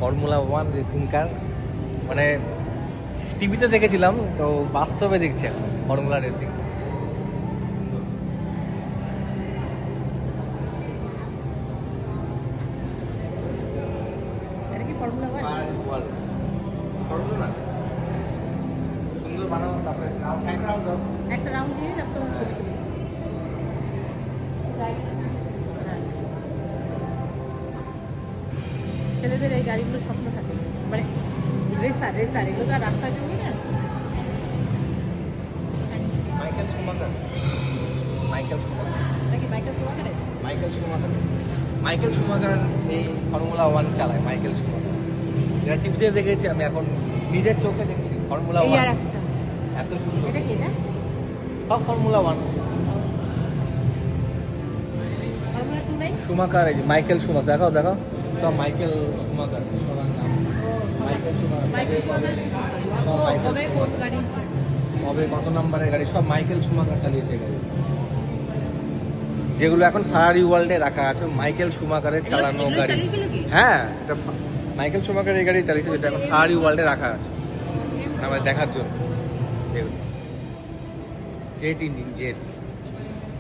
Formula one racing car, মানে টিভিতে দেখেছিলাম, তো বাস্তবে দেখছি এখন ফর্মুলা রেসিং। এটা কি ফর্মুলা 1? ফর্মুলা সুন্দর বানানো, তারপরে একটা রাউন্ড দিয়ে তারপর তোমার ছবি তুলি। হ্যাঁ। ছেলেদের এই গাড়িগুলো স্বপ্ন থাকে, মানে রেসার এগুলো তো আর রাস্তায় জমি না। মাইকেল শুমাকার নাকি বাইকটা তোমার কাছে? মাইকেল শুমাকার এই ফর্মুলা ওয়ান চালায়। মাইকেল শুমাকার, এটা টিভিতে দেখেছি, আমি এখন নিজের চোখে দেখছি ফর্মুলা এই ওয়ান। আর একটা। এত সুন্দর, এটা কি এটা? সব ফর্মুলা ওয়ান। ফর্মুলা 2 নাই? শুমাকার, এই যে মাইকেল শুমাকার, দেখাও দেখাও, সব মাইকেল শুমাকার, সবার নাম ও মাইকেল শুমাকার। মাইকেল শুমাকার। ও কবে কোন গাড়ি? কবে কত নাম্বারের গাড়ি, সব মাইকেল শুমাকার চালিয়েছে গাড়ি, যেগুলো এখন ফারারি ওয়ার্ল্ডে রাখা আছে। মাইকেল শুমাকারের চালানো এগুলো গাড়ি। চালিয়েছিল কি? হ্যাঁ, এটা মাইকেল শুমাকার এই গাড়ি চালিয়েছে, যেটা এখন ফারারি ওয়ার্ল্ডে রাখা আছে আমার দেখার জন্য। Jet engine, jet.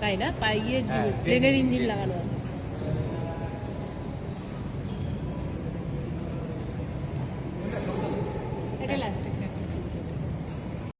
তাই না? পাইয়ে হ্যাঁ, প্লেনের jet, ইঞ্জিন jet। লাগানো আছে।